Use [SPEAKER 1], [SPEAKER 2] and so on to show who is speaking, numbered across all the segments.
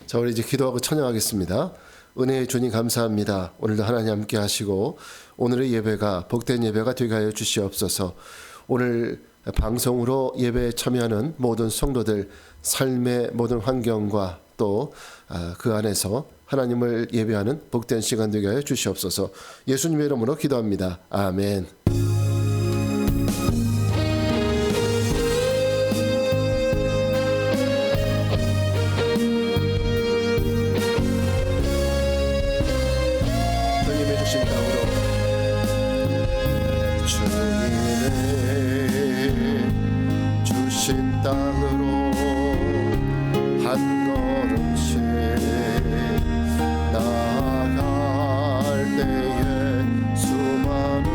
[SPEAKER 1] 자, 우리 이제 기도하고 찬양하겠습니다. 은혜의 주님 감사합니다. 오늘도 하나님 함께 하시고 오늘의 예배가 복된 예배가 되게 하여 주시옵소서. 오늘 방송으로 예배에 참여하는 모든 성도들 삶의 모든 환경과 또 그 안에서 하나님을 예배하는 복된 시간 되게 하여 주시옵소서. 예수님의 이름으로 기도합니다. 아멘. 땅으로 한 걸음씩 나아갈 때에 수많은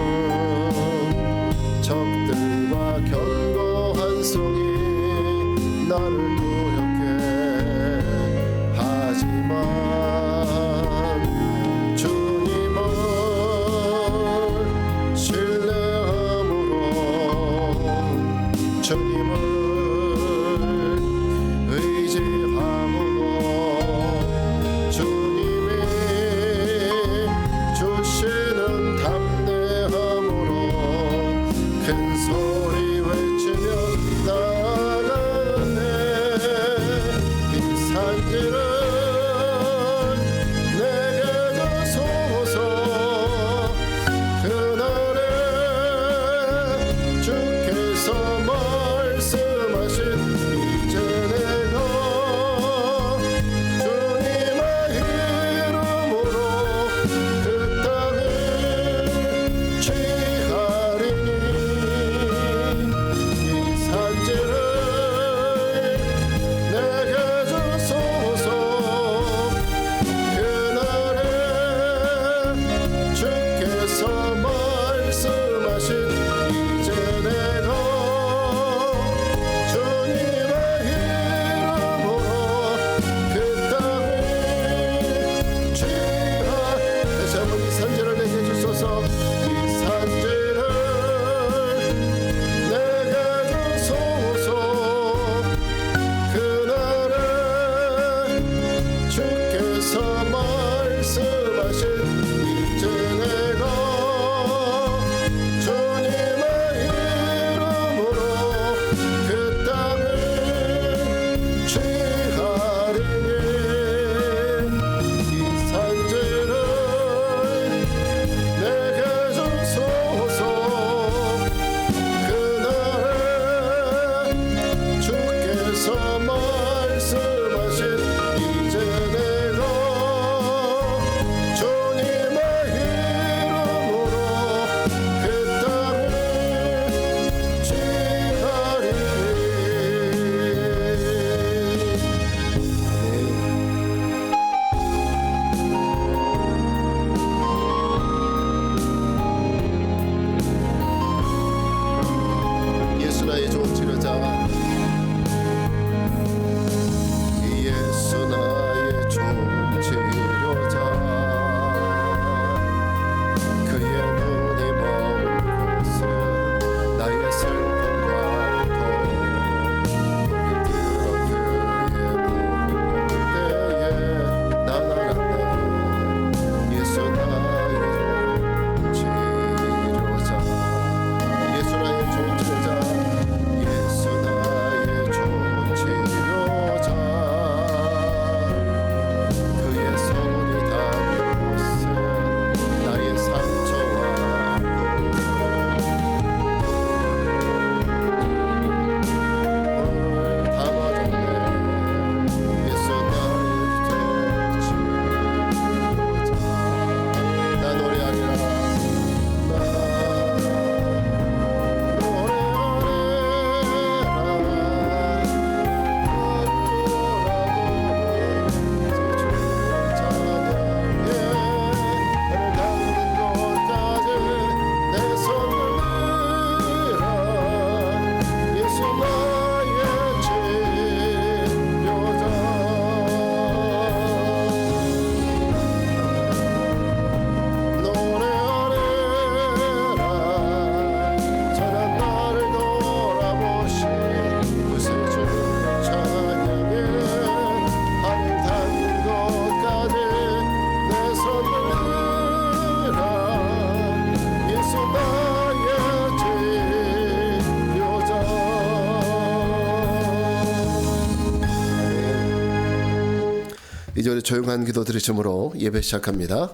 [SPEAKER 1] 이제 우리 조용한 기도 드리심으로 예배 시작합니다.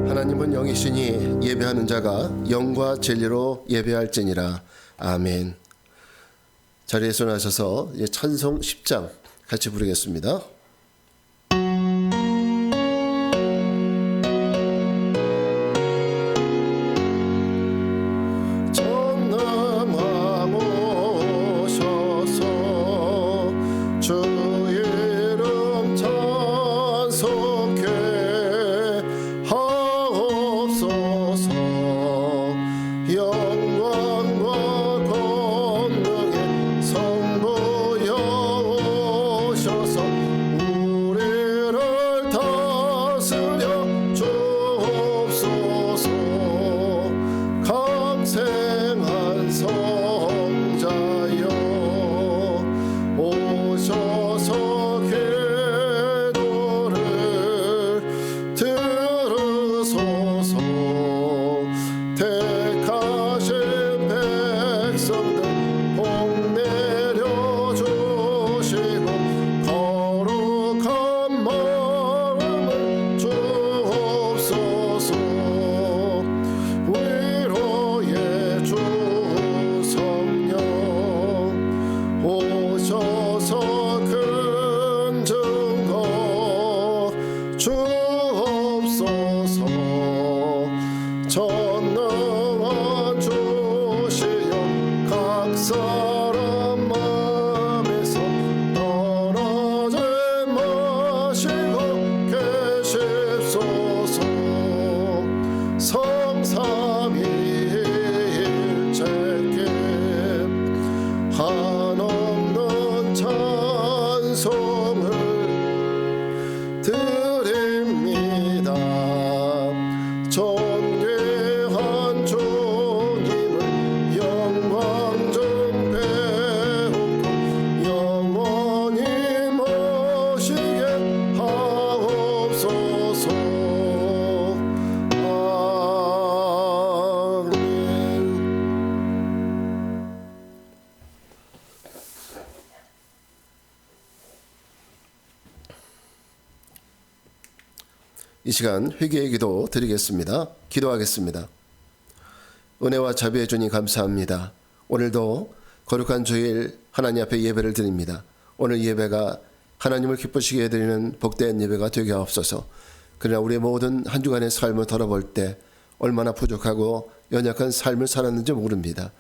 [SPEAKER 1] 하나님은 영이시니 예배하는 자가 영과 진리로 예배할지니라. 아멘. 자리에서 나셔서 찬송 10장 같이 부르겠습니다. 이 시간 회개의 기도 드리겠습니다. 기도하겠습니다. 은혜와 자비의 주님 감사합니다. 오늘도 거룩한 주일 하나님 앞에 예배를 드립니다. 오늘 예배가 하나님을 기쁘시게 해드리는 복된 예배가 되게 하옵소서. 그러나 우리의 모든 한 주간의 삶을 돌아볼 때 얼마나 부족하고 연약한 삶을 살았는지 모릅니다.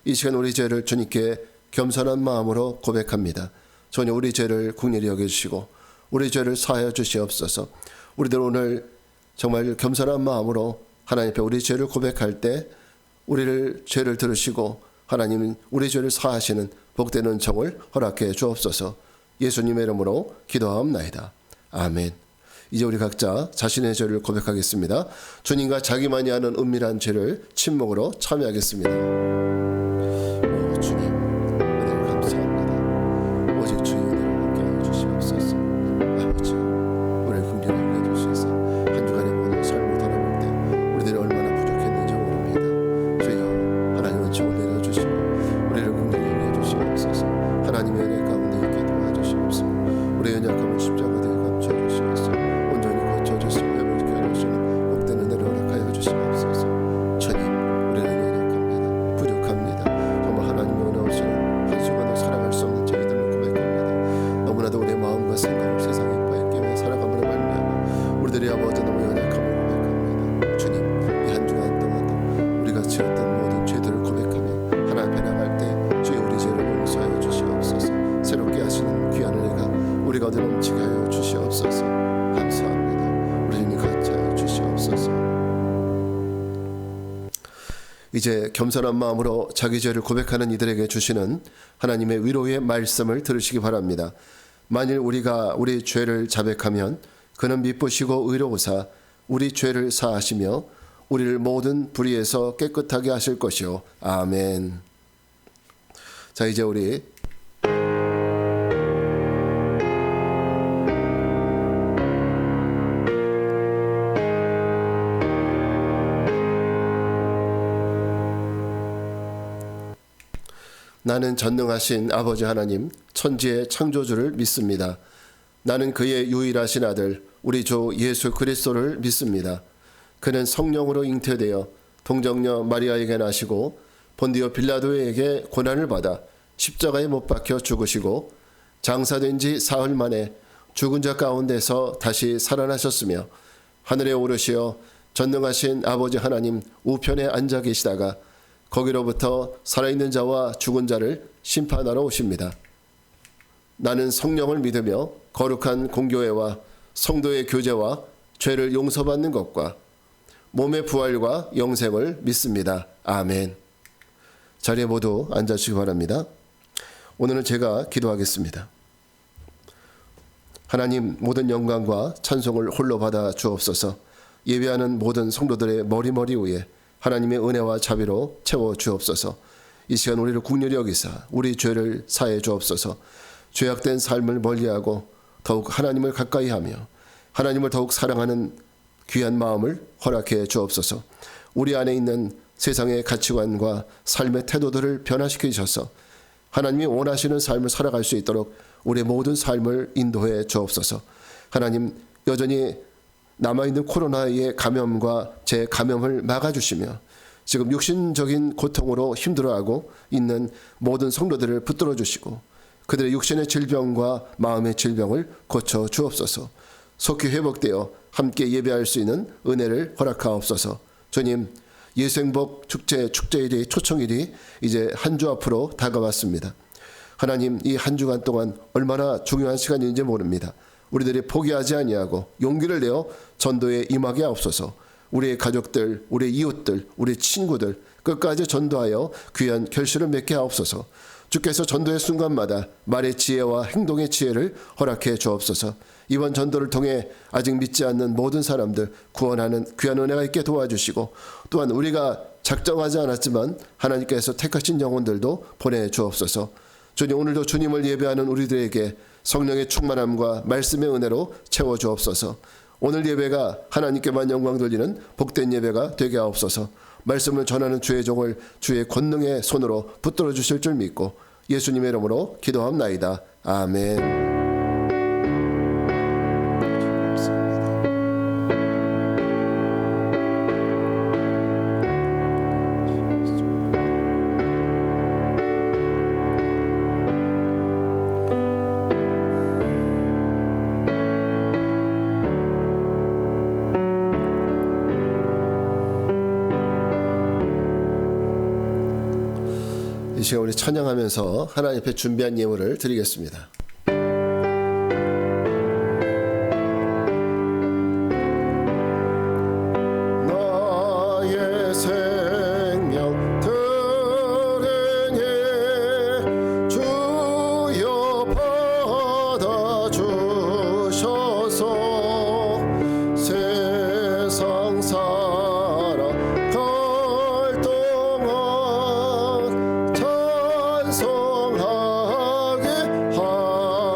[SPEAKER 1] 이 시간 우리 죄를 주님께 겸손한 마음으로 고백합니다. 전혀 우리 죄를 긍휼히 여겨주시고 우리 죄를 사하여 주시옵소서. 우리들 오늘 정말 겸손한 마음으로 하나님 앞에 우리 죄를 고백할 때 우리를 죄를 들으시고 하나님은 우리 죄를 사하시는 복된 은총을 허락해 주옵소서. 예수님의 이름으로 기도하옵나이다. 아멘. 이제 우리 각자 자신의 죄를 고백하겠습니다. 주님과 자기만이 아는 은밀한 죄를 침묵으로 참여하겠습니다. 오 주님, 은혜를 감사합니다. 오직 주의 은혜를 함께하여 주시옵소서. 아버지, 우리를 긍휼하게 해주셔서 한 주간의 모든 삶을 돌아볼 때 우리들이 얼마나 부족했는지 모릅니다. 주여, 하나님은 좋은 은혜를 주시고 우리를 긍휼히 여겨주시옵소서. 하나님의 은혜 가운데 있게 도와주시옵소서. 우리의 연약함을 십자가에 감춰 주시옵소서. 온전히 고쳐주시고 회복시켜 주시는 복된 은혜를 허락하여 주시옵소서. 주님, 우리는 연약합니다. 부족합니다. 정말 하나님의 은혜 없이는 한순간도 살아갈 수 없는 저희들을 고백합니다. 너무나도 우리의 마음과 생각을 세상에 밝게 살아감으로 말미암아 우리들의 아버지 너무 연약함을 고백합니다. 주님, 이 한 주간 동안도 우리가 지었던 모든 죄들을 고백하며 하나님 앞에 나갈 때 주의 우리 죄를 용서하여 주시옵소서. 새롭게 하시는 귀한 은혜가 우리가 얻어 넘치게 하여 주시옵소서. 감사합니다. 우리 주님 같이 하여 주시옵소서. 이제 겸손한 마음으로 자기 죄를 고백하는 이들에게 주시는 하나님의 위로의 말씀을 들으시기 바랍니다. 만일 우리가 우리 죄를 자백하면 그는 미쁘시고 의로우사 우리 죄를 사하시며 우리를 모든 불의에서 깨끗하게 하실 것이요. 아멘. 자, 이제 우리 나는 전능하신 아버지 하나님, 천지의 창조주를 믿습니다. 나는 그의 유일하신 아들, 우리 주 예수 그리스도를 믿습니다. 그는 성령으로 잉태되어 동정녀 마리아에게 나시고 본디오 빌라도에게 고난을 받아 십자가에 못 박혀 죽으시고 장사된 지 사흘 만에 죽은 자 가운데서 다시 살아나셨으며 하늘에 오르시어 전능하신 아버지 하나님 우편에 앉아 계시다가 거기로부터 살아있는 자와 죽은 자를 심판하러 오십니다. 나는 성령을 믿으며 거룩한 공교회와 성도의 교제와 죄를 용서받는 것과 몸의 부활과 영생을 믿습니다. 아멘. 자리에 모두 앉아주시기 바랍니다. 오늘은 제가 기도하겠습니다. 하나님, 모든 영광과 찬송을 홀로 받아 주옵소서. 예배하는 모든 성도들의 머리 위에 하나님의 은혜와 자비로 채워 주옵소서. 이 시간 우리를 국률히 여기사 우리 죄를 사해 주옵소서. 죄악된 삶을 멀리하고 더욱 하나님을 가까이하며 하나님을 더욱 사랑하는 귀한 마음을 허락해 주옵소서. 우리 안에 있는 세상의 가치관과 삶의 태도들을 변화시키셔서 하나님이 원하시는 삶을 살아갈 수 있도록 우리의 모든 삶을 인도해 주옵소서. 하나님, 여전히 남아있는 코로나의 감염과 재감염을 막아주시며 지금 육신적인 고통으로 힘들어하고 있는 모든 성도들을 붙들어 주시고 그들의 육신의 질병과 마음의 질병을 고쳐 주옵소서. 속히 회복되어 함께 예배할 수 있는 은혜를 허락하옵소서. 주님, 예수행복 축제일이 초청일이 이제 한 주 앞으로 다가왔습니다. 하나님, 이 한 주간 동안 얼마나 중요한 시간인지 모릅니다. 우리들이 포기하지 아니하고 용기를 내어 전도에 임하게 하옵소서. 우리의 가족들, 우리의 이웃들, 우리 친구들 끝까지 전도하여 귀한 결실을 맺게 하옵소서. 주께서 전도의 순간마다 말의 지혜와 행동의 지혜를 허락해 주옵소서. 이번 전도를 통해 아직 믿지 않는 모든 사람들 구원하는 귀한 은혜가 있게 도와주시고 또한 우리가 작정하지 않았지만 하나님께서 택하신 영혼들도 보내주옵소서. 주님, 오늘도 주님을 예배하는 우리들에게 성령의 충만함과 말씀의 은혜로 채워주옵소서. 오늘 예배가 하나님께만 영광 돌리는 복된 예배가 되게 하옵소서. 말씀을 전하는 주의 종을 주의 권능의 손으로 붙들어 주실 줄 믿고 예수님의 이름으로 기도합나이다. 아멘. 이 시간 우리 찬양하면서 하나님 앞에 준비한 예물을 드리겠습니다. 나의 생명 들으니 주여 받아주셔서 세상 살아갈 동안 찬송하게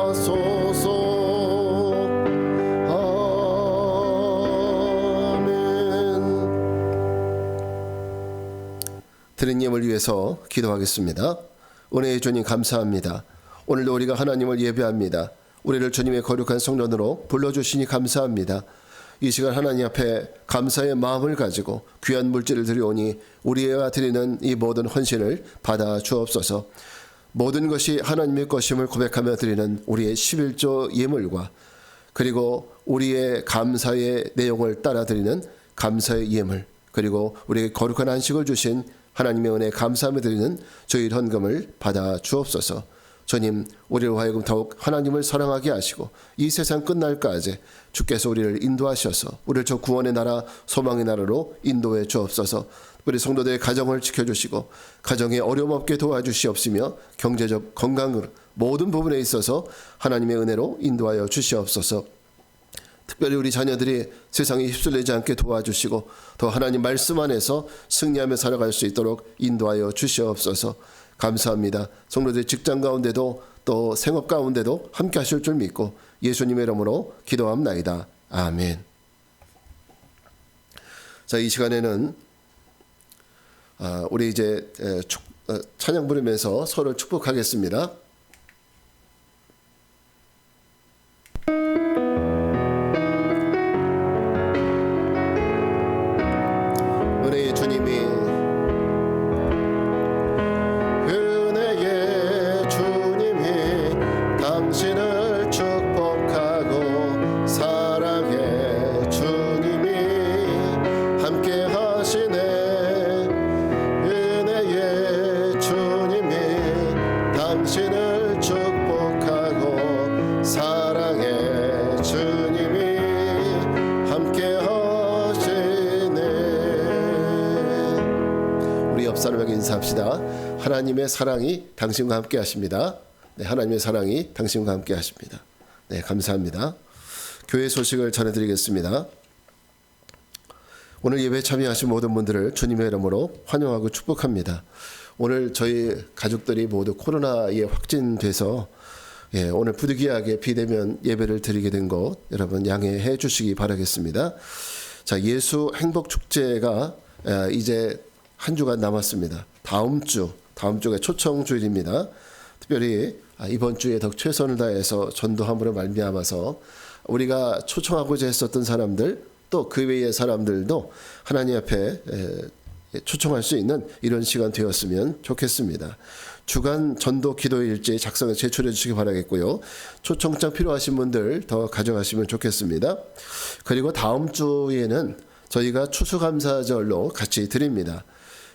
[SPEAKER 1] 하소서. 아멘. 드린 예물 위해서 기도하겠습니다. 은혜의 주님 감사합니다. 오늘도 우리가 하나님을 예배합니다. 우리를 주님의 거룩한 성전으로 불러주시니 감사합니다. 이 시간 하나님 앞에 감사의 마음을 가지고 귀한 물질을 드리오니 우리가 드리는 이 모든 헌신을 받아 주옵소서. 모든 것이 하나님의 것임을 고백하며 드리는 우리의 11조 예물과 그리고 우리의 감사의 내용을 따라 드리는 감사의 예물, 그리고 우리에게 거룩한 안식을 주신 하나님의 은혜에 감사하며 드리는 저희 헌금을 받아 주옵소서. 주님, 우리를 하여금 더욱 하나님을 사랑하게 하시고 이 세상 끝날까지 주께서 우리를 인도하셔서 우리를 저 구원의 나라, 소망의 나라로 인도해 주옵소서. 우리 성도들의 가정을 지켜주시고 가정에 어려움 없게 도와주시옵시며 경제적 건강을 모든 부분에 있어서 하나님의 은혜로 인도하여 주시옵소서. 특별히 우리 자녀들이 세상에 휩쓸리지 않게 도와주시고 더 하나님 말씀 안에서 승리하며 살아갈 수 있도록 인도하여 주시옵소서. 감사합니다. 성도들 직장 가운데도 또 생업 가운데도 함께 하실 줄 믿고 예수님의 이름으로 기도합나이다. 아멘. 자, 이 시간에는 우리 이제 찬양 부르면서 서로를 축복하겠습니다. 은혜의 주님이 당신을 축복하고 사랑해 주님이 함께 하시네. 은혜의 주님이 당신을 축복하고 사랑해 주님이 함께 하시네. 우리 옆 사람에게 인사합시다. 하나님의 사랑이 당신과 함께 하십니다. 네, 하나님의 사랑이 당신과 함께 하십니다. 네, 감사합니다. 교회 소식을 전해드리겠습니다. 오늘 예배에 참여하신 모든 분들을 주님의 이름으로 환영하고 축복합니다. 오늘 저희 가족들이 모두 코로나에 확진돼서 오늘 부득이하게 비대면 예배를 드리게 된 것 여러분 양해해 주시기 바라겠습니다. 자, 예수 행복축제가 이제 한 주간 남았습니다. 다음 주가 초청주일입니다. 특별히 이번 주에 더 최선을 다해서 전도함으로 말미암아서 우리가 초청하고자 했었던 사람들 또 그 외의 사람들도 하나님 앞에 초청할 수 있는 이런 시간 되었으면 좋겠습니다. 주간 전도 기도 일지 작성을 제출해 주시기 바라겠고요. 초청장 필요하신 분들 더 가져가시면 좋겠습니다. 그리고 다음 주에는 저희가 추수감사절로 같이 드립니다.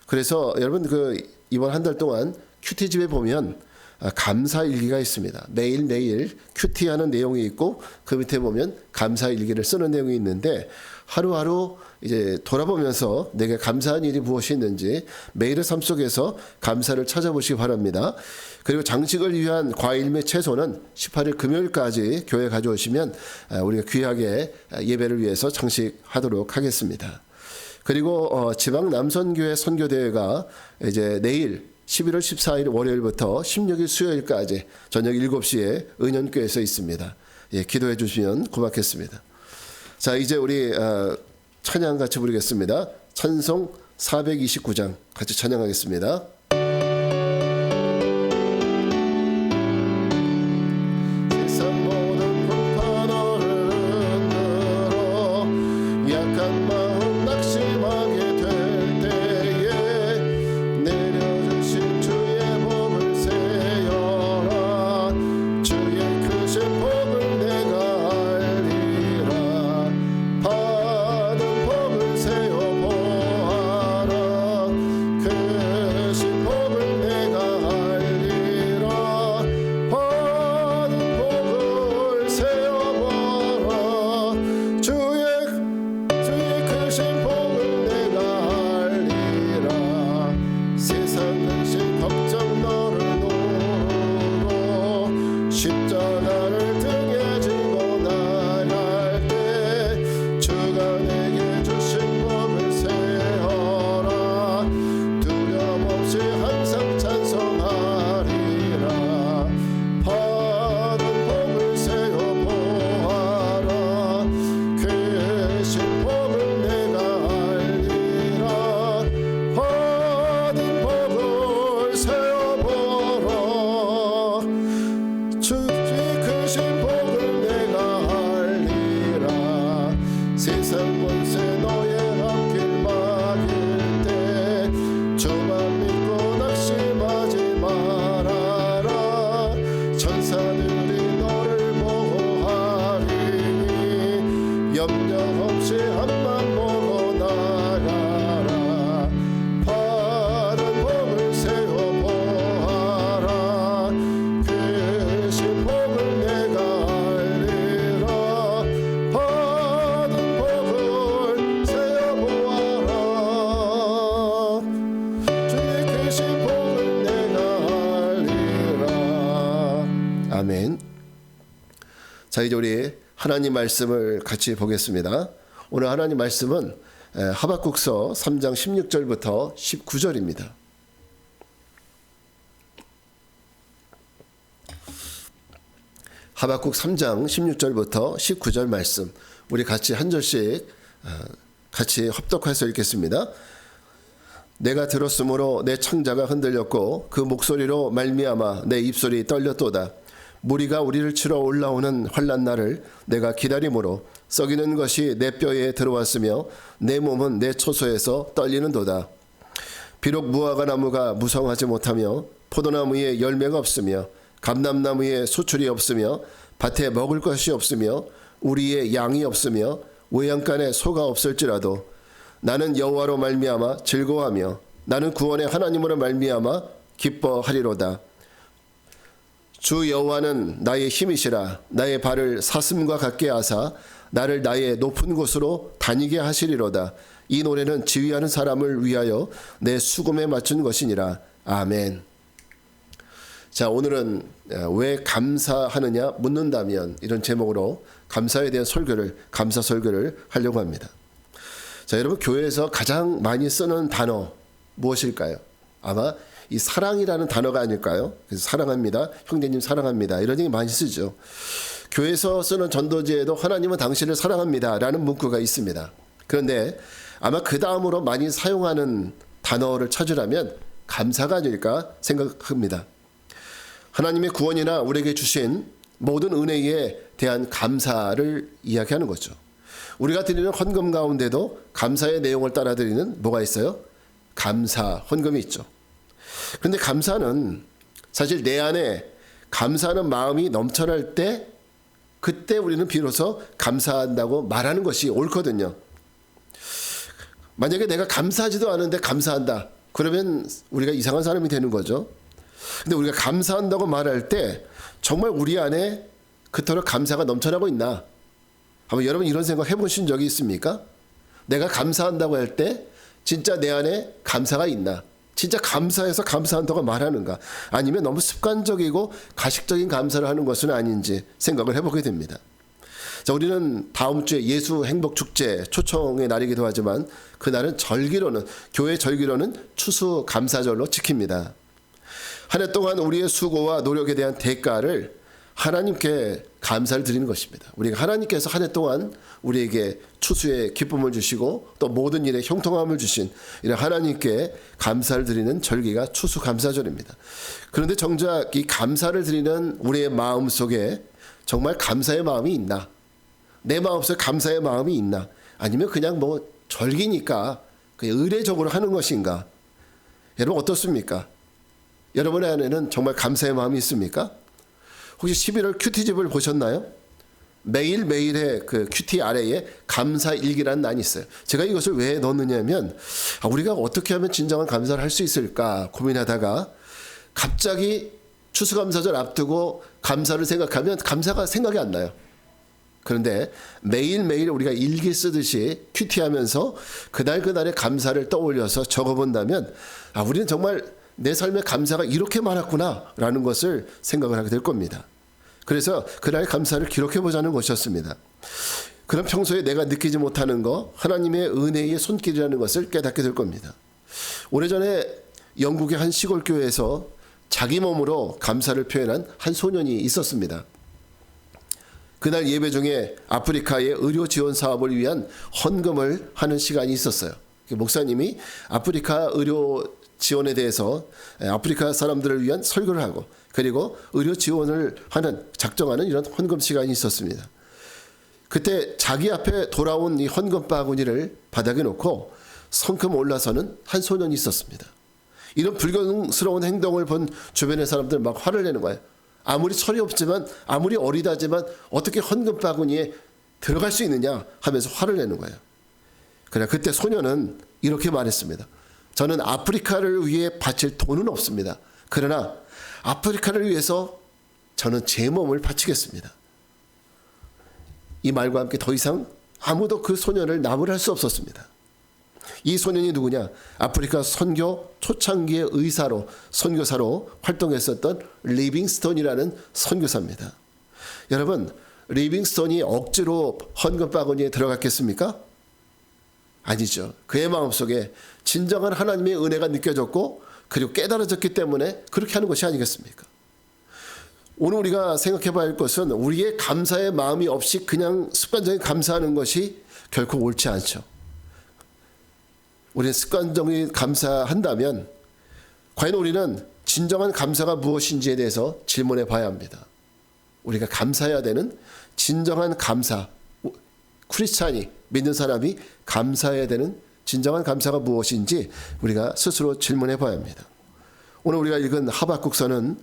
[SPEAKER 1] 그래서 여러분 이번 한 달 동안 큐티집에 보면 감사일기가 있습니다. 매일매일 큐티하는 내용이 있고 그 밑에 보면 감사일기를 쓰는 내용이 있는데 하루하루 이제 돌아보면서 내게 감사한 일이 무엇이 있는지 매일의 삶 속에서 감사를 찾아보시기 바랍니다. 그리고 장식을 위한 과일 및 채소는 18일 금요일까지 교회에 가져오시면 우리가 귀하게 예배를 위해서 장식하도록 하겠습니다. 그리고 지방 남선교회 선교대회가 이제 내일 11월 14일 월요일부터 16일 수요일까지 저녁 7시에 은현교회에서 있습니다. 기도해 주시면 고맙겠습니다. 자, 이제 우리 찬양 같이 부르겠습니다. 찬송 429장 같이 찬양하겠습니다. 세상 모든 불판 어른들어 약한 마음 낙심하게 될 때에 내려주신 주의 복을 세어라. 주의 크신 복을 내가 알리라. 받은 복을 세어 보아라. 크신 자, 이제 우리 하나님 말씀을 같이 보겠습니다. 오늘 하나님 말씀은 하박국서 3장 16절부터 19절입니다. 하박국 3장 16절부터 19절 말씀, 우리 같이 한 절씩 같이 합독해서 읽겠습니다. 내가 들었으므로 내 창자가 흔들렸고 그 목소리로 말미암아 내 입술이 떨렸도다. 무리가 우리를 치러 올라오는 환난 날을 내가 기다림으로 썩이는 것이 내 뼈에 들어왔으며 내 몸은 내 초소에서 떨리는도다. 비록 무화과 나무가 무성하지 못하며 포도나무에 열매가 없으며 감람나무에 수출이 없으며 밭에 먹을 것이 없으며 우리의 양이 없으며 외양간에 소가 없을지라도 나는 여호와로 말미암아 즐거워하며 나는 구원의 하나님으로 말미암아 기뻐하리로다. 주 여호와는 나의 힘이시라. 나의 발을 사슴과 같게 하사 나를 나의 높은 곳으로 다니게 하시리로다. 이 노래는 지휘하는 사람을 위하여 내 수금에 맞춘 것이니라. 아멘. 자, 오늘은 왜 감사하느냐 묻는다면, 이런 제목으로 감사에 대한 설교를, 감사 설교를 하려고 합니다. 자, 여러분, 교회에서 가장 많이 쓰는 단어 무엇일까요? 아마 이 사랑이라는 단어가 아닐까요? 그래서 사랑합니다, 형제님 사랑합니다, 이런 얘기 많이 쓰죠. 교회에서 쓰는 전도지에도 하나님은 당신을 사랑합니다 라는 문구가 있습니다. 그런데 아마 그 다음으로 많이 사용하는 단어를 찾으라면 감사가 아닐까 생각합니다. 하나님의 구원이나 우리에게 주신 모든 은혜에 대한 감사를 이야기하는 거죠. 우리가 드리는 헌금 가운데도 감사의 내용을 따라 드리는 뭐가 있어요? 감사 헌금이 있죠. 그런데 감사는 사실 내 안에 감사하는 마음이 넘쳐날 때, 그때 우리는 비로소 감사한다고 말하는 것이 옳거든요. 만약에 내가 감사하지도 않은데 감사한다, 그러면 우리가 이상한 사람이 되는 거죠. 근데 우리가 감사한다고 말할 때 정말 우리 안에 그토록 감사가 넘쳐나고 있나? 한번 여러분 이런 생각 해보신 적이 있습니까? 내가 감사한다고 할 때 진짜 내 안에 감사가 있나? 진짜 감사해서 감사한다고 말하는가? 아니면 너무 습관적이고 가식적인 감사를 하는 것은 아닌지 생각을 해보게 됩니다. 자, 우리는 다음 주에 예수 행복 축제 초청의 날이기도 하지만 그날은 절기로는, 교회 절기로는 추수 감사절로 지킵니다. 한 해 동안 우리의 수고와 노력에 대한 대가를 하나님께 감사를 드리는 것입니다. 우리가 하나님께서 한 해 동안 우리에게 추수의 기쁨을 주시고 또 모든 일에 형통함을 주신 이런 하나님께 감사를 드리는 절기가 추수감사절입니다. 그런데 정작 이 감사를 드리는 우리의 마음 속에 정말 감사의 마음이 있나? 내 마음속에 감사의 마음이 있나? 아니면 그냥 뭐 절기니까 그냥 의례적으로 하는 것인가? 여러분 어떻습니까? 여러분의 안에는 정말 감사의 마음이 있습니까? 혹시 11월 큐티집을 보셨나요? 매일매일의 그 큐티 아래에 감사일기라는 난이 있어요. 제가 이것을 왜 넣느냐면, 우리가 어떻게 하면 진정한 감사를 할 수 있을까 고민하다가 갑자기 추수감사절 앞두고 감사를 생각하면 감사가 생각이 안 나요. 그런데 매일매일 우리가 일기 쓰듯이 큐티하면서 그날그날의 감사를 떠올려서 적어본다면, 우리는 정말 내 삶에 감사가 이렇게 많았구나 라는 것을 생각을 하게 될 겁니다. 그래서 그날 감사를 기록해보자는 것이었습니다. 그럼 평소에 내가 느끼지 못하는 거, 하나님의 은혜의 손길이라는 것을 깨닫게 될 겁니다. 오래전에 영국의 한 시골 교회에서 자기 몸으로 감사를 표현한 한 소년이 있었습니다. 그날 예배 중에 아프리카의 의료 지원 사업을 위한 헌금을 하는 시간이 있었어요. 목사님이 아프리카 의료 지원에 대해서 아프리카 사람들을 위한 설교를 하고, 그리고 의료 지원을 하는, 작정하는 이런 헌금 시간이 있었습니다. 그때 자기 앞에 돌아온 이 헌금 바구니를 바닥에 놓고 성큼 올라서는 한 소년이 있었습니다. 이런 불경스러운 행동을 본 주변의 사람들 막 화를 내는 거예요. 아무리 철이 없지만, 아무리 어리다지만 어떻게 헌금 바구니에 들어갈 수 있느냐 하면서 화를 내는 거예요. 그러나 그때 소년은 이렇게 말했습니다. 저는 아프리카를 위해 바칠 돈은 없습니다. 그러나 아프리카를 위해서 저는 제 몸을 바치겠습니다. 이 말과 함께 더 이상 아무도 그 소년을 나무랄 수 없었습니다. 이 소년이 누구냐? 아프리카 선교 초창기의 의사로, 선교사로 활동했었던 리빙스톤이라는 선교사입니다. 여러분, 리빙스톤이 억지로 헌금 바구니에 들어갔겠습니까? 아니죠. 그의 마음속에 진정한 하나님의 은혜가 느껴졌고 그리고 깨달아졌기 때문에 그렇게 하는 것이 아니겠습니까? 오늘 우리가 생각해 봐야 할 것은 우리의 감사의 마음이 없이 그냥 습관적인 감사하는 것이 결코 옳지 않죠. 우리는 습관적인 감사한다면 과연 우리는 진정한 감사가 무엇인지에 대해서 질문해 봐야 합니다. 우리가 감사해야 되는 진정한 감사, 크리스찬이 믿는 사람이 감사해야 되는 진정한 감사가 무엇인지 우리가 스스로 질문해 봐야 합니다. 오늘 우리가 읽은 하박국서는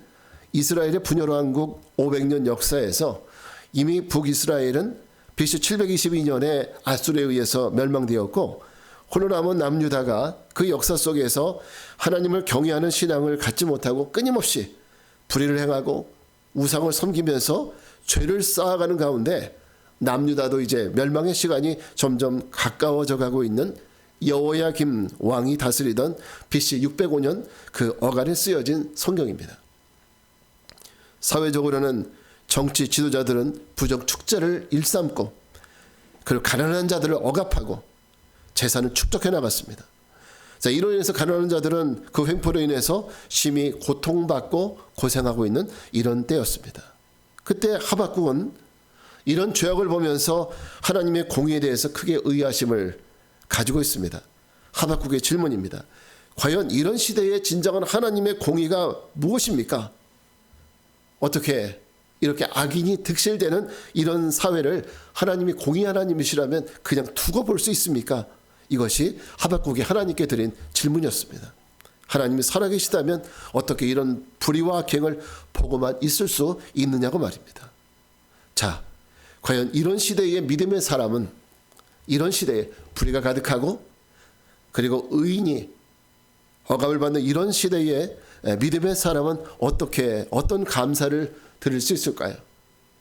[SPEAKER 1] 이스라엘의 분열왕국 500년 역사에서 이미 북이스라엘은 BC 722년에 아수르에 의해서 멸망되었고 홀로 남은 남유다가 그 역사 속에서 하나님을 경외하는 신앙을 갖지 못하고 끊임없이 불의를 행하고 우상을 섬기면서 죄를 쌓아가는 가운데 남유다도 이제 멸망의 시간이 점점 가까워져 가고 있는 여호야김 왕이 다스리던 BC 605년 그 어간에 쓰여진 성경입니다. 사회적으로는 정치 지도자들은 부정 축제를 일삼고 그리고 가난한 자들을 억압하고 재산을 축적해 나갔습니다. 자, 이로 인해서 가난한 자들은 그 횡포로 인해서 심히 고통받고 고생하고 있는 이런 때였습니다. 그때 하박국은 이런 죄악을 보면서 하나님의 공의에 대해서 크게 의아심을 가지고 있습니다. 하박국의 질문입니다. 과연 이런 시대에 진정한 하나님의 공의가 무엇입니까? 어떻게 이렇게 악인이 득실되는 이런 사회를 하나님이 공의 하나님이시라면 그냥 두고 볼 수 있습니까? 이것이 하박국이 하나님께 드린 질문이었습니다. 하나님이 살아계시다면 어떻게 이런 불의와 악행을 보고만 있을 수 있느냐고 말입니다. 자, 과연 이런 시대의 믿음의 사람은 이런 시대에 불의가 가득하고 그리고 의인이 억압을 받는 이런 시대에 믿음의 사람은 어떤 감사를 드릴 수 있을까요?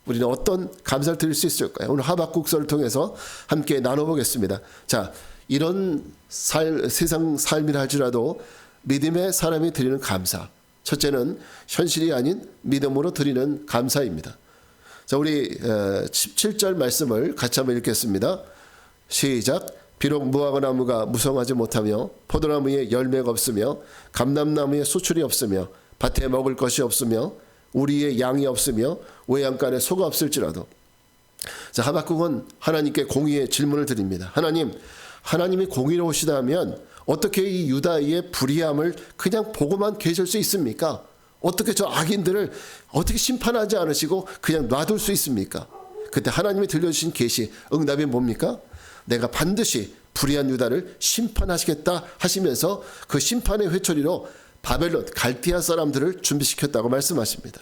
[SPEAKER 1] 우리는 어떤 감사를 드릴 수 있을까요? 오늘 하박국서를 통해서 함께 나눠보겠습니다. 자, 이런 세상 삶이라 할지라도 믿음의 사람이 드리는 감사. 첫째는 현실이 아닌 믿음으로 드리는 감사입니다. 자, 우리 17절 말씀을 같이 한번 읽겠습니다. 시작. 비록 무화과 나무가 무성하지 못하며 포도나무에 열매가 없으며 감람나무에 수출이 없으며 밭에 먹을 것이 없으며 우리의 양이 없으며 외양간에 소가 없을지라도. 자, 하박국은 하나님께 공의의 질문을 드립니다. 하나님이 공의로우시다면 어떻게 이 유다의 불의함을 그냥 보고만 계실 수 있습니까? 어떻게 저 악인들을 어떻게 심판하지 않으시고 그냥 놔둘 수 있습니까? 그때 하나님이 들려주신 계시 응답이 뭡니까? 내가 반드시 불의한 유다를 심판하시겠다 하시면서 그 심판의 회초리로 바벨론 갈대아 사람들을 준비시켰다고 말씀하십니다.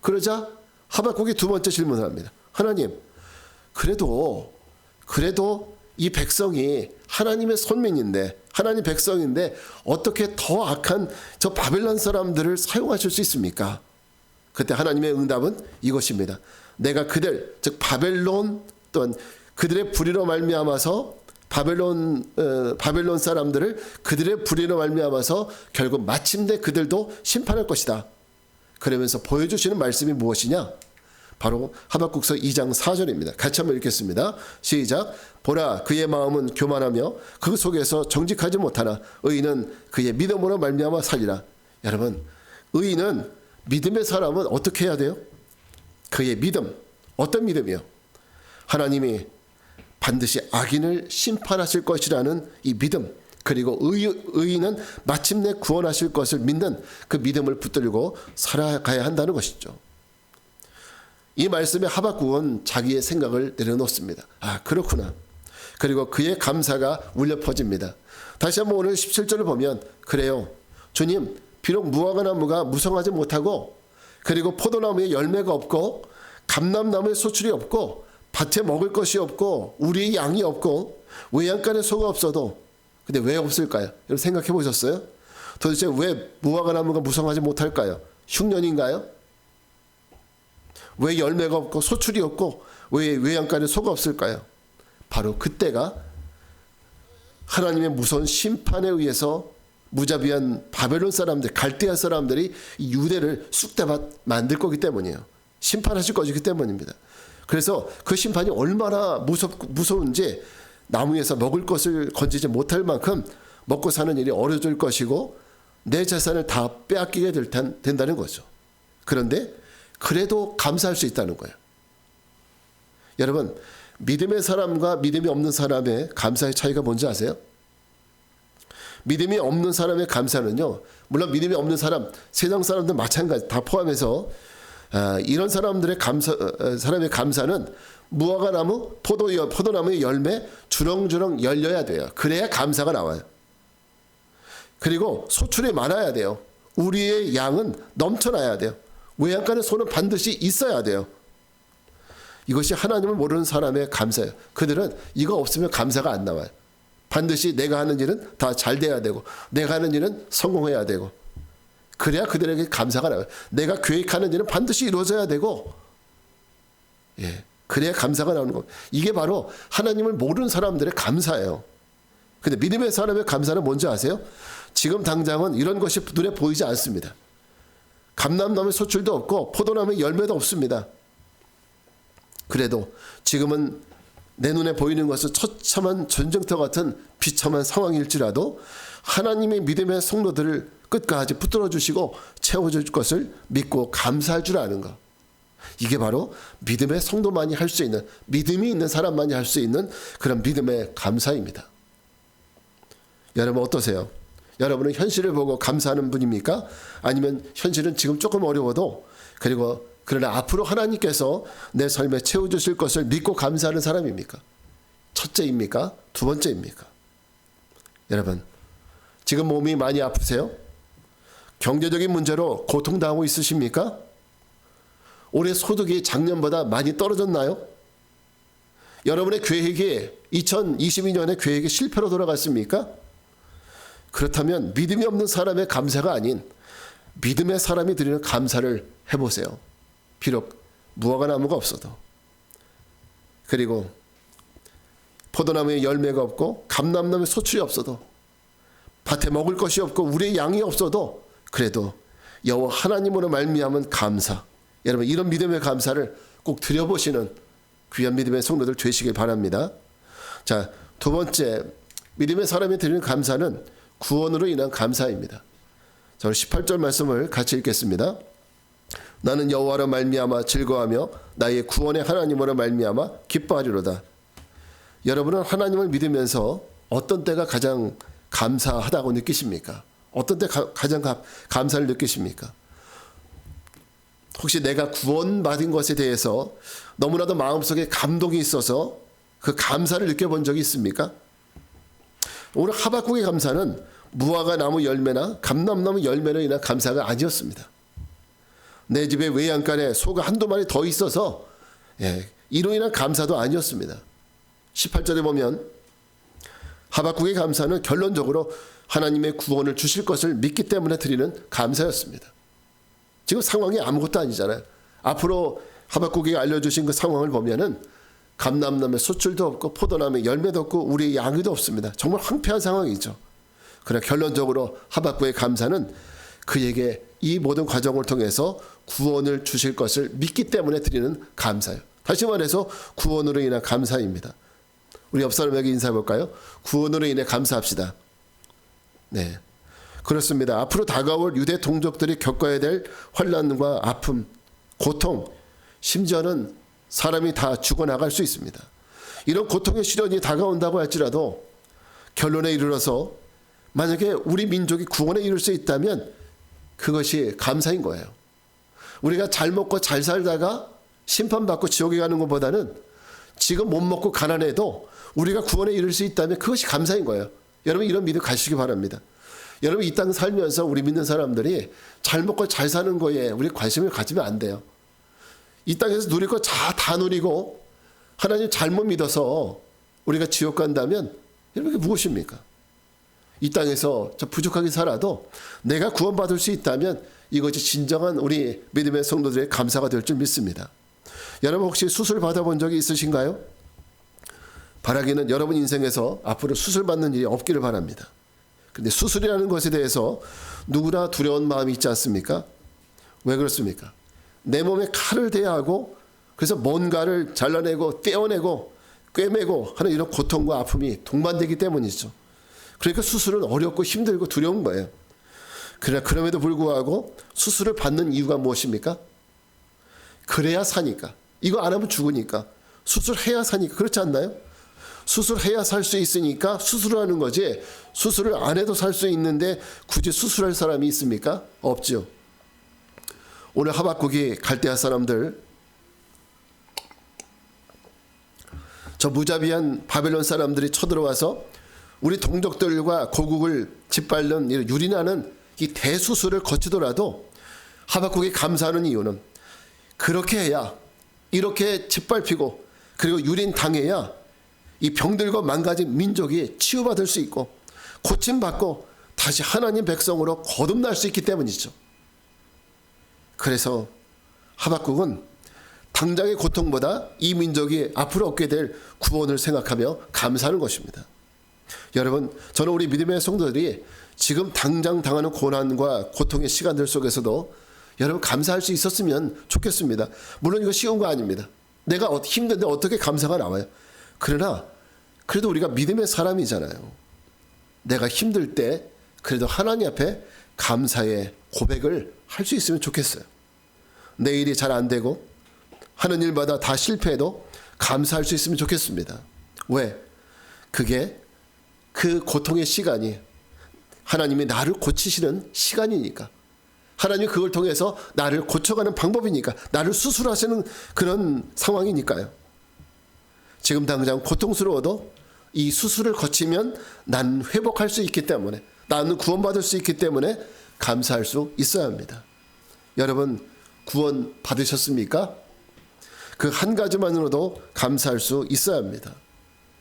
[SPEAKER 1] 그러자 하박국이 두 번째 질문을 합니다. 하나님, 그래도 이 백성이 하나님의 선민인데 하나님 백성인데 어떻게 더 악한 저 바벨론 사람들을 사용하실 수 있습니까? 그때 하나님의 응답은 이것입니다. 내가 그들 즉 바벨론 또한 그들의 불의로 말미암아서 바벨론 사람들을 그들의 불의로 말미암아서 결국 마침내 그들도 심판할 것이다. 그러면서 보여주시는 말씀이 무엇이냐? 바로 하박국서 2장 4절입니다. 같이 한번 읽겠습니다. 시작. 보라, 그의 마음은 교만하며 그 속에서 정직하지 못하나 의인은 그의 믿음으로 말미암아 살리라. 여러분, 의인은 믿음의 사람은 어떻게 해야 돼요? 그의 믿음, 어떤 믿음이요? 하나님이 반드시 악인을 심판하실 것이라는 이 믿음, 그리고 의인은 마침내 구원하실 것을 믿는 그 믿음을 붙들고 살아가야 한다는 것이죠. 이 말씀에 하박국은 자기의 생각을 내려놓습니다. 아, 그렇구나. 그리고 그의 감사가 울려 퍼집니다. 다시 한번 오늘 17절을 보면 그래요. 주님, 비록 무화과 나무가 무성하지 못하고 그리고 포도나무에 열매가 없고 감람나무에 소출이 없고 밭에 먹을 것이 없고 우리의 양이 없고 외양간에 소가 없어도 근데 왜 없을까요? 여러분 생각해 보셨어요? 도대체 왜 무화과 나무가 무성하지 못할까요? 흉년인가요? 왜 열매가 없고 소출이 없고 왜 외양간에 소가 없을까요? 바로 그때가 하나님의 무서운 심판에 의해서 무자비한 바벨론 사람들, 갈대아 사람들이 이 유대를 쑥대밭 만들 거기 때문이에요. 심판하실 것이기 때문입니다. 그래서 그 심판이 얼마나 무서운지 나무에서 먹을 것을 건지지 못할 만큼 먹고 사는 일이 어려질 것이고 내 재산을 다 빼앗기게 된다는 거죠. 그런데 그래도 감사할 수 있다는 거예요. 여러분, 믿음의 사람과 믿음이 없는 사람의 감사의 차이가 뭔지 아세요? 믿음이 없는 사람의 감사는요, 물론 믿음이 없는 사람, 세상 사람들 마찬가지 다 포함해서 이런 사람들의 사람의 감사는 무화과나무, 포도나무의 열매 주렁주렁 열려야 돼요. 그래야 감사가 나와요. 그리고 소출이 많아야 돼요. 우리의 양은 넘쳐나야 돼요. 외양간의 소는 반드시 있어야 돼요. 이것이 하나님을 모르는 사람의 감사예요. 그들은 이거 없으면 감사가 안 나와요. 반드시 내가 하는 일은 다 잘 돼야 되고 내가 하는 일은 성공해야 되고 그래야 그들에게 감사가 나와요. 내가 계획하는 일은 반드시 이루어져야 되고 그래야 감사가 나오는 겁니다. 이게 바로 하나님을 모르는 사람들의 감사예요. 근데 믿음의 사람의 감사는 뭔지 아세요? 지금 당장은 이런 것이 눈에 보이지 않습니다. 감람나무의 소출도 없고 포도나무의 열매도 없습니다. 그래도 지금은 내 눈에 보이는 것은 처참한 전쟁터 같은 비참한 상황일지라도 하나님의 믿음의 성도들을 끝까지 붙들어 주시고 채워줄 것을 믿고 감사할 줄 아는 것. 이게 바로 믿음의 성도만이 할 수 있는, 믿음이 있는 사람만이 할 수 있는 그런 믿음의 감사입니다. 여러분 어떠세요? 여러분은 현실을 보고 감사하는 분입니까? 아니면 현실은 지금 조금 어려워도 그러나 앞으로 하나님께서 내 삶에 채워주실 것을 믿고 감사하는 사람입니까? 첫째입니까? 두 번째입니까? 여러분, 지금 몸이 많이 아프세요? 경제적인 문제로 고통당하고 있으십니까? 올해 소득이 작년보다 많이 떨어졌나요? 여러분의 계획이 2022년의 계획이 실패로 돌아갔습니까? 그렇다면 믿음이 없는 사람의 감사가 아닌 믿음의 사람이 드리는 감사를 해보세요. 비록 무화과나무가 없어도, 그리고 포도나무에 열매가 없고 감람나무에 소출이 없어도, 밭에 먹을 것이 없고 우리의 양이 없어도 그래도 여호와 하나님으로 말미암은 감사, 여러분 이런 믿음의 감사를 꼭 드려보시는 귀한 믿음의 성도들 되시길 바랍니다. 자, 두 번째 믿음의 사람이 드리는 감사는 구원으로 인한 감사입니다. 저는 18절 말씀을 같이 읽겠습니다. 나는 여호와로 말미암아 즐거워하며 나의 구원의 하나님으로 말미암아 기뻐하리로다. 여러분은 하나님을 믿으면서 어떤 때가 가장 감사하다고 느끼십니까? 어떤 때 가장 감사를 느끼십니까? 혹시 내가 구원받은 것에 대해서 너무나도 마음속에 감동이 있어서 그 감사를 느껴본 적이 있습니까? 오늘 하박국의 감사는 무화과 나무 열매나 감람나무 열매로 인한 감사가 아니었습니다. 내 집에 외양간에 소가 한두 마리 더 있어서 이로 인한 감사도 아니었습니다. 18절에 보면 하박국의 감사는 결론적으로 하나님의 구원을 주실 것을 믿기 때문에 드리는 감사였습니다. 지금 상황이 아무것도 아니잖아요. 앞으로 하박국이 알려주신 그 상황을 보면은 감람나무에 소출도 없고 포도나무에 열매도 없고 우리의 양이도 없습니다. 정말 황폐한 상황이죠. 그러나 결론적으로 하박국의 감사는 그에게 이 모든 과정을 통해서 구원을 주실 것을 믿기 때문에 드리는 감사예요. 다시 말해서 구원으로 인한 감사입니다. 우리 옆 사람에게 인사해 볼까요? 구원으로 인해 감사합시다. 네, 그렇습니다. 앞으로 다가올 유대 동족들이 겪어야 될 환난과 아픔, 고통, 심지어는 사람이 다 죽어나갈 수 있습니다. 이런 고통의 시련이 다가온다고 할지라도 결론에 이르러서 만약에 우리 민족이 구원에 이룰 수 있다면 그것이 감사인 거예요. 우리가 잘 먹고 잘 살다가 심판받고 지옥에 가는 것보다는 지금 못 먹고 가난해도 우리가 구원에 이룰 수 있다면 그것이 감사인 거예요. 여러분 이런 믿음 가시기 바랍니다. 여러분 이 땅 살면서 우리 믿는 사람들이 잘 먹고 잘 사는 거에 우리 관심을 가지면 안 돼요. 이 땅에서 누릴 거 다 누리고 하나님 잘못 믿어서 우리가 지옥 간다면 여러분 그게 무엇입니까? 이 땅에서 저 부족하게 살아도 내가 구원받을 수 있다면 이것이 진정한 우리 믿음의 성도들의 감사가 될 줄 믿습니다. 여러분 혹시 수술 받아본 적이 있으신가요? 바라기는 여러분 인생에서 앞으로 수술 받는 일이 없기를 바랍니다. 그런데 수술이라는 것에 대해서 누구나 두려운 마음이 있지 않습니까? 왜 그렇습니까? 내 몸에 칼을 대야 하고 그래서 뭔가를 잘라내고 떼어내고 꿰매고 하는 이런 고통과 아픔이 동반되기 때문이죠. 그러니까 수술은 어렵고 힘들고 두려운 거예요. 그러나 그럼에도 불구하고 수술을 받는 이유가 무엇입니까? 그래야 사니까. 이거 안 하면 죽으니까. 수술해야 사니까. 그렇지 않나요? 수술해야 살 수 있으니까 수술을 하는 거지, 수술을 안 해도 살 수 있는데 굳이 수술할 사람이 있습니까? 없죠. 오늘 하박국이 갈대아 사람들, 저 무자비한 바벨론 사람들이 쳐들어와서 우리 동족들과 고국을 짓밟는 유린하는 이 대수술을 거치더라도 하박국이 감사하는 이유는, 그렇게 해야, 이렇게 짓밟히고 그리고 유린당해야 이 병들고 망가진 민족이 치유받을 수 있고 고침받고 다시 하나님 백성으로 거듭날 수 있기 때문이죠. 그래서 하박국은 당장의 고통보다 이 민족이 앞으로 얻게 될 구원을 생각하며 감사하는 것입니다. 여러분, 저는 우리 믿음의 성도들이 지금 당장 당하는 고난과 고통의 시간들 속에서도 여러분 감사할 수 있었으면 좋겠습니다. 물론 이거 쉬운 거 아닙니다. 내가 힘든데 어떻게 감사가 나와요? 그러나 그래도 우리가 믿음의 사람이잖아요. 내가 힘들 때 그래도 하나님 앞에 감사의 고백을 할 수 있으면 좋겠어요. 내 일이 잘 안 되고 하는 일마다 다 실패해도 감사할 수 있으면 좋겠습니다. 왜? 그게 그 고통의 시간이 하나님이 나를 고치시는 시간이니까. 하나님이 그걸 통해서 나를 고쳐가는 방법이니까. 나를 수술하시는 그런 상황이니까요. 지금 당장 고통스러워도 이 수술을 거치면 난 회복할 수 있기 때문에, 나는 구원받을 수 있기 때문에 감사할 수 있어야 합니다. 여러분, 구원 받으셨습니까? 그 한 가지만으로도 감사할 수 있어야 합니다.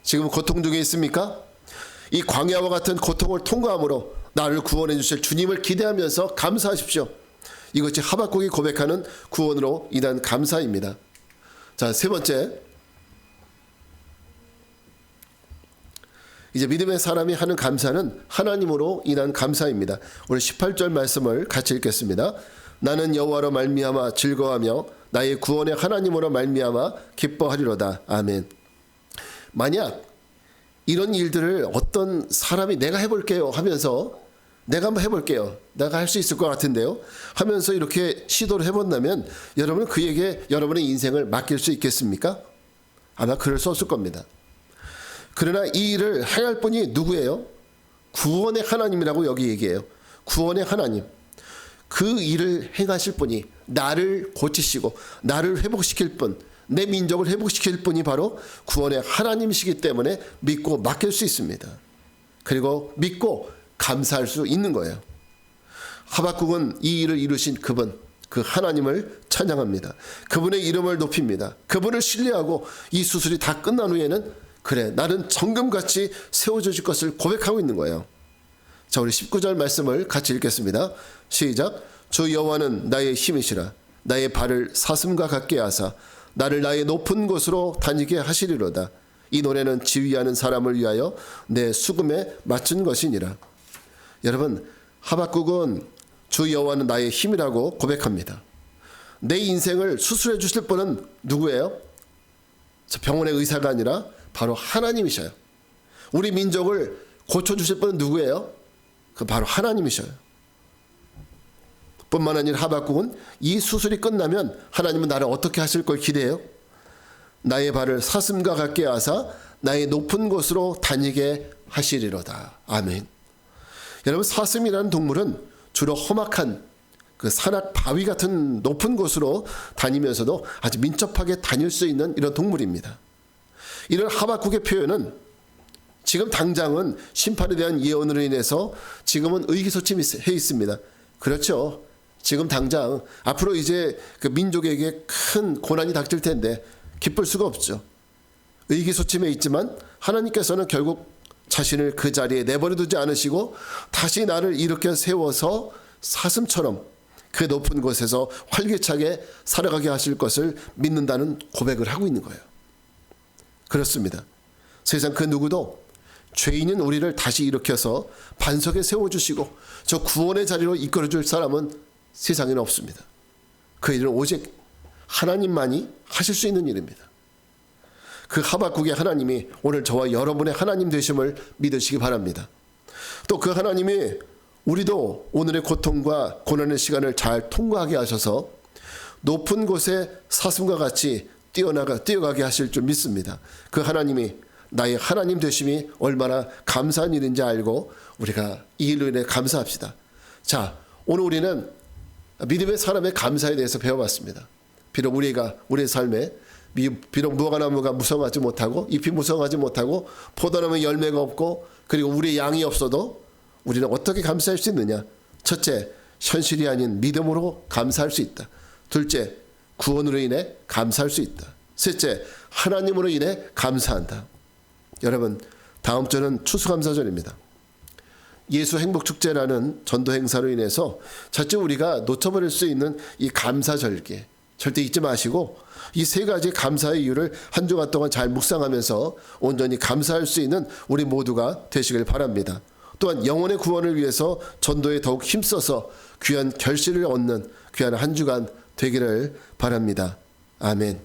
[SPEAKER 1] 지금 고통 중에 있습니까? 이 광야와 같은 고통을 통과함으로 나를 구원해 주실 주님을 기대하면서 감사하십시오. 이것이 하박국이 고백하는 구원으로 인한 감사입니다. 자, 세 번째, 이제 믿음의 사람이 하는 감사는 하나님으로 인한 감사입니다. 오늘 18절 말씀을 같이 읽겠습니다. 나는 여호와로 말미암아 즐거워하며 나의 구원의 하나님으로 말미암아 기뻐하리로다. 아멘. 만약 이런 일들을 어떤 사람이 내가 해볼게요 하면서, 내가 한번 해볼게요, 내가 할 수 있을 것 같은데요 하면서 이렇게 시도를 해본다면 여러분은 그에게 여러분의 인생을 맡길 수 있겠습니까? 아마 그럴 수 없을 겁니다. 그러나 이 일을 행할 분이 누구예요? 구원의 하나님이라고 여기 얘기해요. 구원의 하나님. 그 일을 행하실 분이, 나를 고치시고 나를 회복시킬 분, 내 민족을 회복시킬 분이 바로 구원의 하나님이시기 때문에 믿고 맡길 수 있습니다. 그리고 믿고 감사할 수 있는 거예요. 하박국은 이 일을 이루신 그분, 그 하나님을 찬양합니다. 그분의 이름을 높입니다. 그분을 신뢰하고 이 수술이 다 끝난 후에는 그래, 나는 정금같이 세워질 것을 고백하고 있는 거예요. 자, 우리 19절 말씀을 같이 읽겠습니다. 시작. 주 여호와는 나의 힘이시라. 나의 발을 사슴과 같게 하사 나를 나의 높은 곳으로 다니게 하시리로다. 이 노래는 지휘하는 사람을 위하여 내 수금에 맞춘 것이니라. 여러분, 하박국은 주 여호와는 나의 힘이라고 고백합니다. 내 인생을 수술해 주실 분은 누구예요? 병원의 의사가 아니라 바로 하나님이셔요. 우리 민족을 고쳐주실 분은 누구예요? 그 바로 하나님이셔요. 뿐만 아니라 하박국은 이 수술이 끝나면 하나님은 나를 어떻게 하실 걸 기대해요? 나의 발을 사슴과 같게 하사 나의 높은 곳으로 다니게 하시리로다. 아멘. 여러분, 사슴이라는 동물은 주로 험악한 그 산악 바위 같은 높은 곳으로 다니면서도 아주 민첩하게 다닐 수 있는 이런 동물입니다. 이런 하박국의 표현은 지금 당장은 심판에 대한 예언으로 인해서 지금은 의기소침해 있습니다. 그렇죠. 지금 당장 앞으로 이제 그 민족에게 큰 고난이 닥칠 텐데 기쁠 수가 없죠. 의기소침해 있지만 하나님께서는 결국 자신을 그 자리에 내버려 두지 않으시고 다시 나를 일으켜 세워서 사슴처럼 그 높은 곳에서 활기차게 살아가게 하실 것을 믿는다는 고백을 하고 있는 거예요. 그렇습니다. 세상 그 누구도 죄인인 우리를 다시 일으켜서 반석에 세워주시고 저 구원의 자리로 이끌어줄 사람은 세상에는 없습니다. 그 일은 오직 하나님만이 하실 수 있는 일입니다. 그 하박국의 하나님이 오늘 저와 여러분의 하나님 되심을 믿으시기 바랍니다. 또 그 하나님이 우리도 오늘의 고통과 고난의 시간을 잘 통과하게 하셔서 높은 곳에 사슴과 같이 뛰어가게 하실 줄 믿습니다. 그 하나님이 나의 하나님 되심이 얼마나 감사한 일인지 알고 우리가 이 일로 인해 감사합시다. 자, 오늘 우리는 믿음의 사람의 감사에 대해서 배워봤습니다. 비록 우리의 삶에 비록 무화과나무가 무성하지 못하고 잎이 무성하지 못하고 포도나무 열매가 없고 그리고 우리의 양이 없어도 우리는 어떻게 감사할 수 있느냐? 첫째, 현실이 아닌 믿음으로 감사할 수 있다. 둘째, 구원으로 인해 감사할 수 있다. 셋째, 하나님으로 인해 감사한다. 여러분, 다음 주는 추수감사절입니다. 예수 행복축제라는 전도 행사로 인해서 자칫 우리가 놓쳐버릴 수 있는 이 감사절기 절대 잊지 마시고 이 세 가지 감사의 이유를 한 주간 동안 잘 묵상하면서 온전히 감사할 수 있는 우리 모두가 되시길 바랍니다. 또한 영혼의 구원을 위해서 전도에 더욱 힘써서 귀한 결실을 얻는 귀한 한 주간 되기를 바랍니다. 아멘.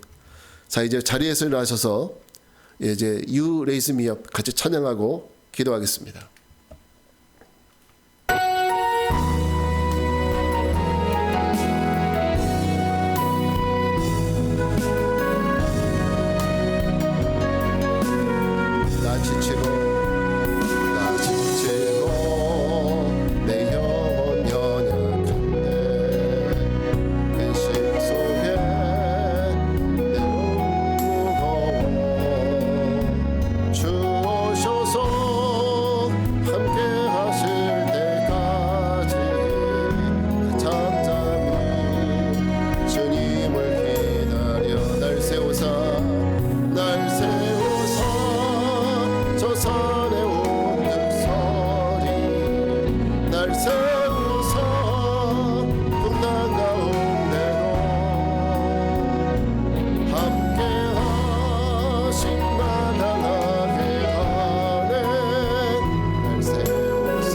[SPEAKER 1] 자, 이제 자리에서 일어나셔서 이제 You Raise Me Up 같이 찬양하고 기도하겠습니다. 내 영혼 연약한데 근심 속에 내 몸 무거워 주 오셔서 함께 하실 때까지 잠잠히 주님을 기다려 날 세우사 저 산에 옥득서리 날 세우사 풍랑 가운데로 함께 하신 마당하게 하네 날 세우사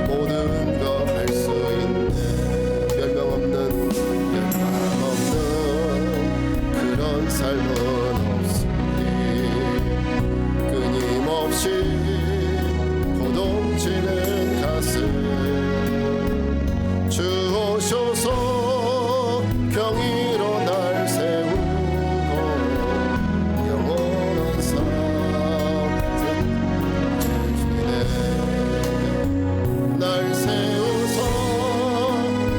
[SPEAKER 1] 모든 거 할 수 있네 멸망 없는 그런 삶은 끊임없이 고동치는 가슴 주 오셔서 경의로 날 세우고 영원한 삶 주시네 날 세우서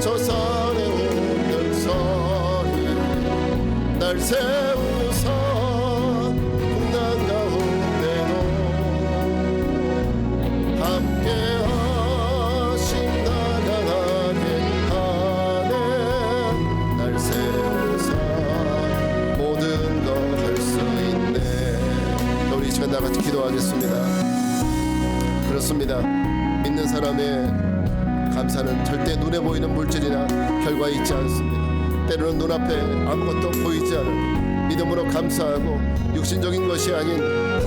[SPEAKER 1] 저 산에 옥득서리 날 세우서 나같이 기도하겠습니다. 그렇습니다. 믿는 사람의 감사는 절대 눈에 보이는 물질이나 결과에 있지 않습니다. 때로는 눈앞에 아무것도 보이지 않은 믿음으로 감사하고 육신적인 것이 아닌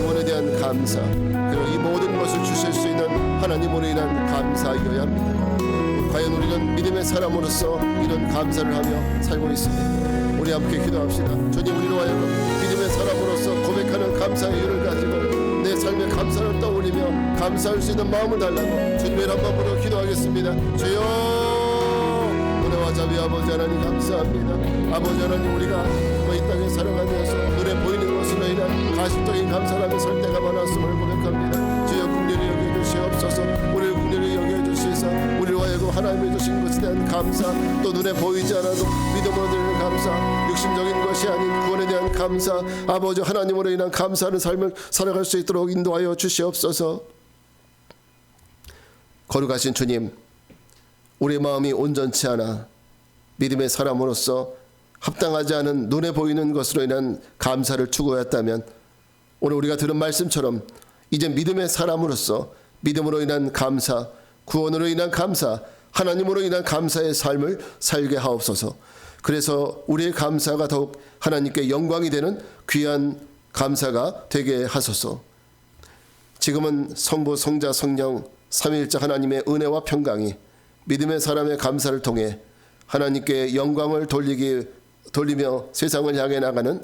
[SPEAKER 1] 구원에 대한 감사 그리고 이 모든 것을 주실 수 있는 하나님으로 인한 감사이어야 합니다. 과연 우리는 믿음의 사람으로서 이런 감사를 하며 살고 있습니다. 우리 함께 기도합시다. 주님 우리로 하여금 믿음의 사람으로서 고백하는 감사의 이유를 가지고 내 삶에 감사를 떠올리며 감사할 수 있는 마음을 달라고 주님의 한 마음으로 기도하겠습니다. 주여 은혜와 자비 아버지 하나님 감사합니다. 아버지 하나님 우리가 이 땅에 살아가면서 눈에 보이는 것으로 인한 가식적인 감사를 하며 살 때가 많았음을 고백합니다. 주여 긍휼히 여겨주시옵소서. 우리를 긍휼히 여겨주시사 우리로 하여금 하나님이 주신 것에 대한 감사 또 눈에 보이지 않아도 믿음으로 드리는 감사 육신적인 것이 아닌 구원에 대한 감사 아버지 하나님으로 인한 감사하는 삶을 살아갈 수 있도록 인도하여 주시옵소서. 거룩하신 주님 우리의 마음이 온전치 않아 믿음의 사람으로서 합당하지 않은 눈에 보이는 것으로 인한 감사를 추구했다면 오늘 우리가 들은 말씀처럼 이제 믿음의 사람으로서 믿음으로 인한 감사 구원으로 인한 감사 하나님으로 인한 감사의 삶을 살게 하옵소서. 그래서 우리의 감사가 더욱 하나님께 영광이 되는 귀한 감사가 되게 하소서. 지금은 성부 성자 성령 삼위일체 하나님의 은혜와 평강이 믿음의 사람의 감사를 통해 하나님께 영광을 돌리며 세상을 향해 나가는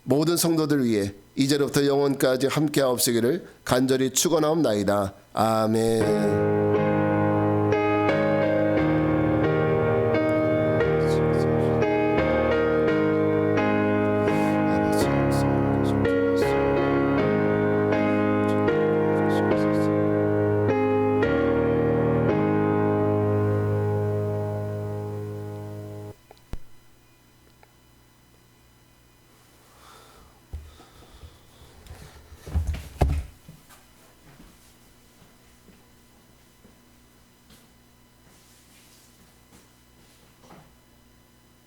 [SPEAKER 1] 모든 성도들 위해 이제로부터 영원까지 함께하옵시기를 간절히 축원하옵나이다. 아멘.